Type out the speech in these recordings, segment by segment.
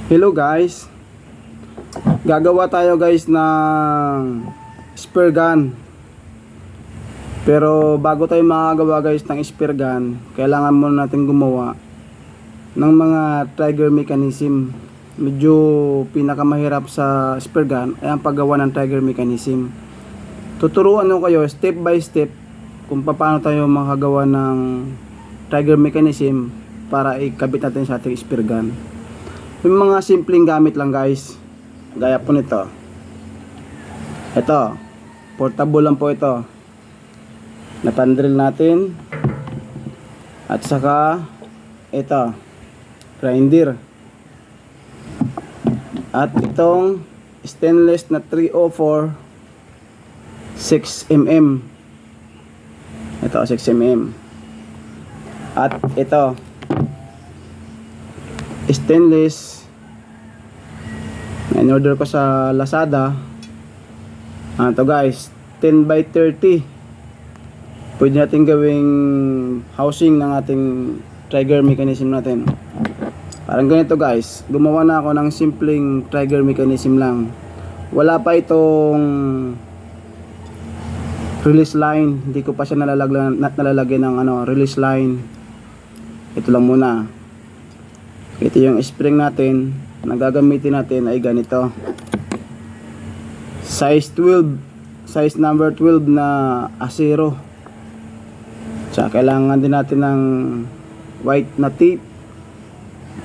Hello guys, gagawa tayo guys ng spear gun. Pero bago tayo makagawa guys ng spear gun, kailangan muna natin gumawa ng mga trigger mechanism. Medyo pinakamahirap sa spear gun ay ang paggawa ng trigger mechanism. Tuturuan ko kayo step by step kung paano tayo makagawa ng trigger mechanism para ikabit natin sa ating spear gun. Yung mga simpleng gamit lang guys, gaya po nito. Ito, portable lang po ito, napandrill natin. At saka ito, grinder. At itong stainless na 304 6mm. Ito 6mm. At ito stainless, in-order ko sa Lazada. Ito guys, 10 by 30. Pwede natin gawing housing ng ating trigger mechanism natin. Parang ganito guys, gumawa na ako ng simpleng trigger mechanism lang. Wala pa itong release line, hindi ko pa siya nalalagyan ng release line. Ito lang muna. Ito yung spring natin na gagamitin natin ay ganito, size 12, size number 12 na asero. Tsaka kailangan din natin ng white na tape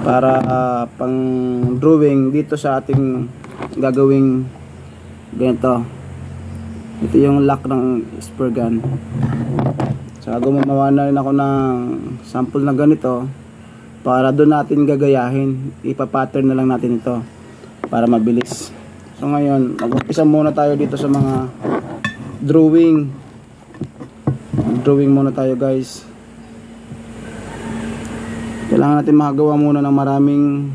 para pang drawing dito sa ating gagawing ganito. Ito yung lock ng spear gun. Tsaka gumawa na rin ako ng sample na ganito para doon natin gagayahin. Ipa-pattern na lang natin ito para mabilis. So ngayon, mag-umpisa muna tayo dito sa mga drawing. Drawing muna tayo guys. Kailangan natin makagawa muna ng maraming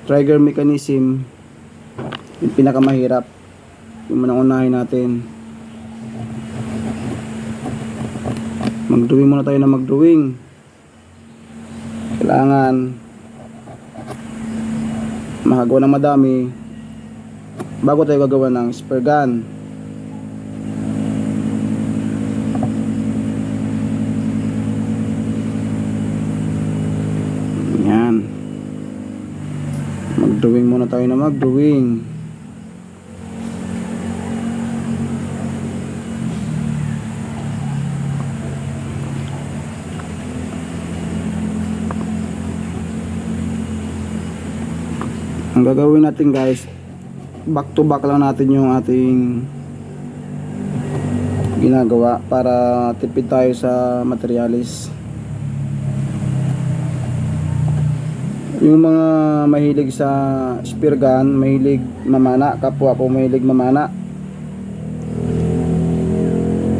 trigger mechanism. Yung pinakamahirap, yung munang unahin natin. Mag-drawing muna tayo na mag-drawing. Kailangan makagawa ng madami bago tayo gagawa ng spear gun. Yan. Mag-drawing muna tayo na mag-drawing. Ang gagawin natin guys, back to back lang natin yung ating ginagawa para tipid tayo sa materialis. Yung mga mahilig sa spear gun, mahilig mamana, kapwa po mahilig mamana,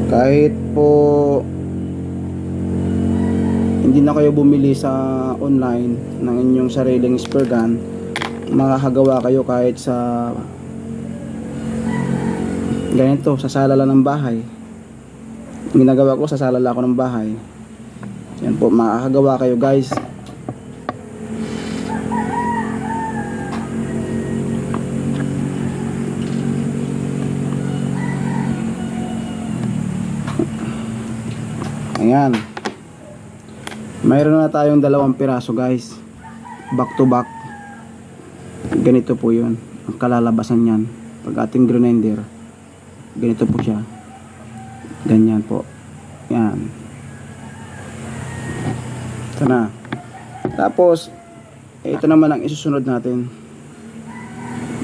kahit po hindi na kayo bumili sa online ng inyong sariling spear gun, makakagawa kayo kahit sa ganito, sa sala lang ng bahay. Ginagawa ko, sa sala lang ako ng bahay. Yan po, makakagawa kayo guys. Ayan, mayroon na tayong 2 piraso guys, back to back. Ganito po yun ang kalalabasan yan. Pag ating grinder, ganito po siya, ganyan po. Yan, ito na. Tapos ito naman ang isusunod natin.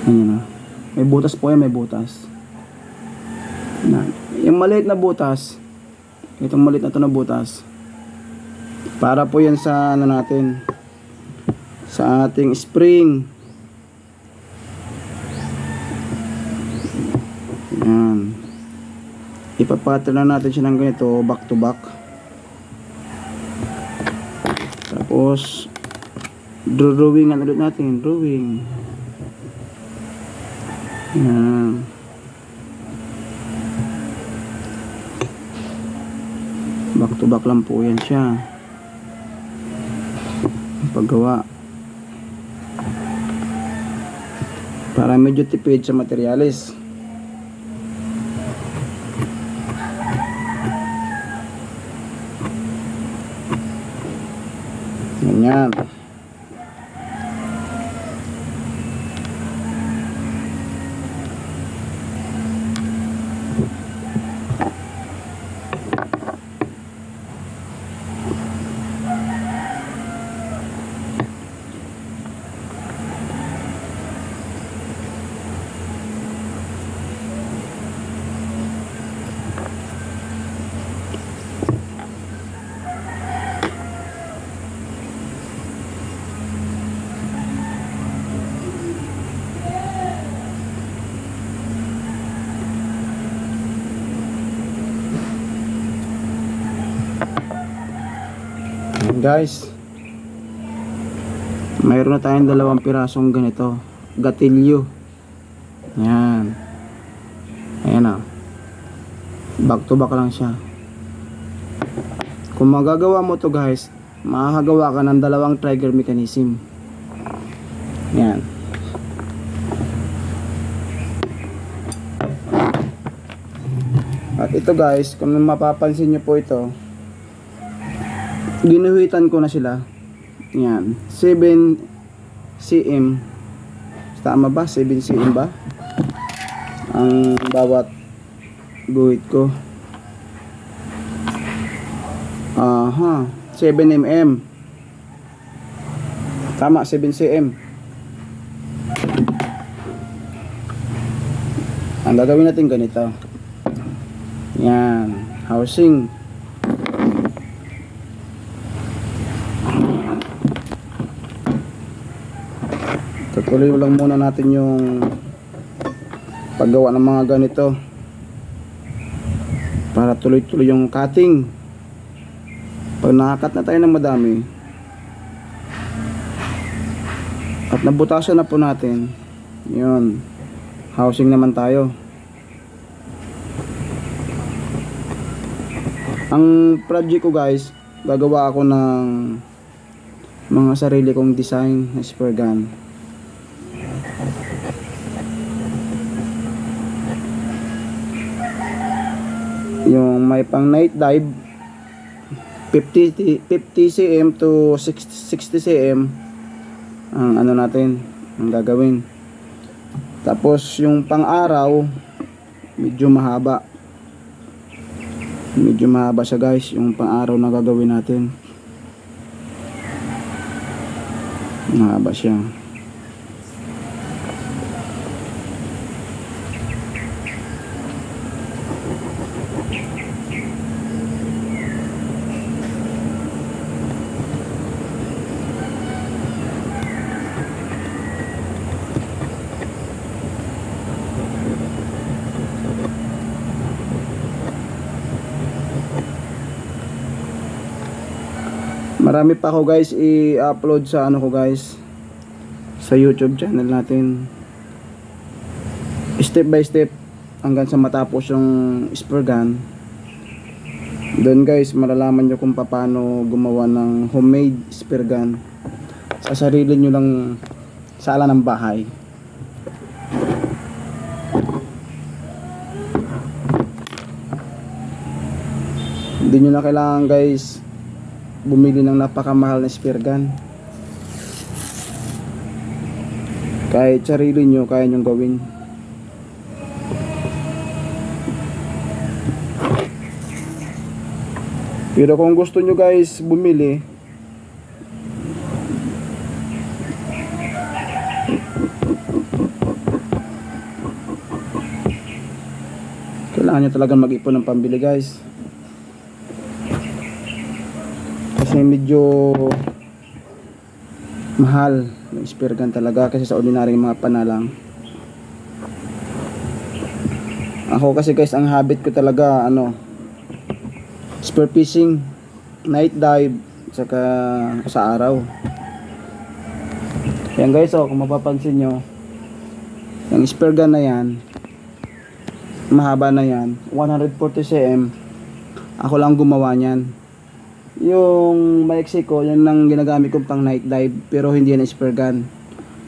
Ayan, may butas po yan, may butas na, yung maliit na butas, itong maliit na ito na butas, para po yan sa natin, sa ating spring. Yan, ipapattern na natin siya ng ganito, back to back. Tapos drawingan ulit natin, drawing. Yan, back to back lang po yan siya, paggawa. para medyo tipid sa materyales. Ganyan. Guys, mayroon na tayong 2 pirasong ganito, gatilyo. Yan. Ayan o. Back to back lang siya. Kung magagawa mo to guys, makakagawa ka ng 2 trigger mechanism. Yan. At ito guys, kung mapapansin nyo po ito, ginuhitan ko na sila. Yan, 7 cm. Tama ba? 7 cm ba ang bawat guhit ko? Aha, 7 mm. Tama, 7 cm. Ang gagawin natin ganito. Yan, housing. Tuloy lang muna natin yung paggawa ng mga ganito para tuloy-tuloy yung cutting. Pag nakakat na tayo ng madami at nabutasan na po natin, yun, housing naman tayo. Ang project ko guys, gagawa ako ng mga sarili kong design na spear gun. Yung may pang night dive 50 cm to 60 cm ang ano natin, ang gagawin. Tapos yung pang araw medyo mahaba siya guys, yung pang araw na gagawin natin. Mahaba siya. Marami pa ako guys i-upload sa ano ko guys, sa YouTube channel natin, step by step hanggang sa matapos yung spear gun. Doon guys malalaman nyo kung paano gumawa ng homemade spear gun sa sarili nyo lang sa ala ng bahay. Hindi nyo na kailangan guys bumili ng napakamahal na spear gun. Kahit sarili nyo kaya nyong gawin. Pero kung gusto nyo guys bumili, kailangan nyo talagang mag-ipon ng pambili guys. Kasi medyo mahal yung spear gun talaga kasi sa ordinaryong mga panalang. Ako kasi guys, ang habit ko talaga spear fishing, night dive, saka sa araw. Yan guys, kung mapapansin nyo, yung spear gun na yan, mahaba na yan, 140 cm, ako lang gumawa nyan. Yung maiksi ko, yan lang ginagamit kong pang night dive, pero hindi yan spear gun,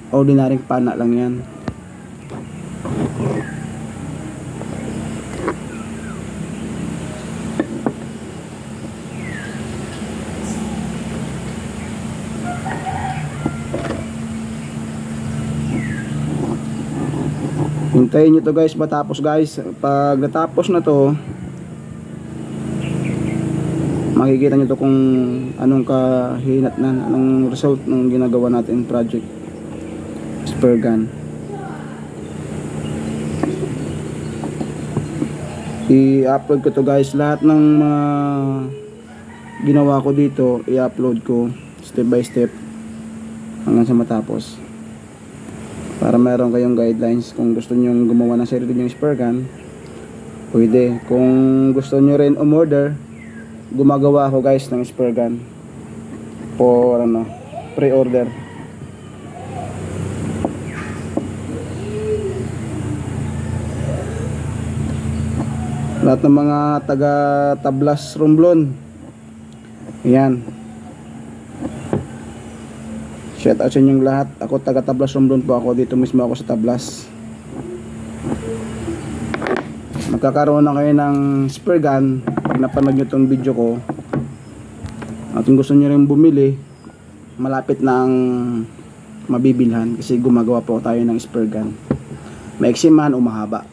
ordinaryong pana lang yan. Hintayin nyo to guys matapos guys. Pag natapos na to, makikita nyo to kung anong kahinatnan, anong result ng ginagawa natin project spur gun. I-upload ko to guys, lahat ng mga ginawa ko dito i-upload ko step by step hanggang sa matapos, para meron kayong guidelines. Kung gusto nyo gumawa ng sarili nyong spur gun, pwede. Kung gusto nyo rin umorder, gumagawa ako guys ng spur gun for pre-order. Lahat ng mga taga Tablas Romblon, ayan, shout out sa inyong lahat. Ako taga Tablas Romblon po ako, dito mismo ako sa Tablas. Magkakaroon na kayo ng spur gun pag napanood nyo itong video ko, at kung gusto nyo rin bumili, malapit na ang mabibilhan kasi gumagawa po tayo ng spur gun, maiksi man o mahaba.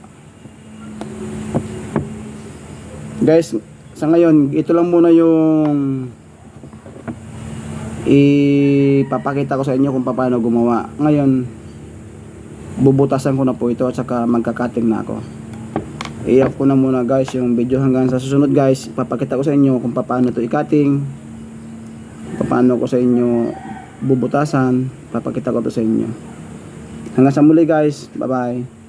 Guys, sa ngayon ito lang muna yung ipapakita ko sa inyo kung paano gumawa. Ngayon bubutasan ko na po ito at saka magka-cutting na ako. I-off ko na muna guys yung video. Hanggang sa susunod guys, ipapakita ko sa inyo kung paano ito i-cutting, paano ko sa inyo bubutasan, papakita ko to sa inyo. Hanggang sa muli guys, bye bye.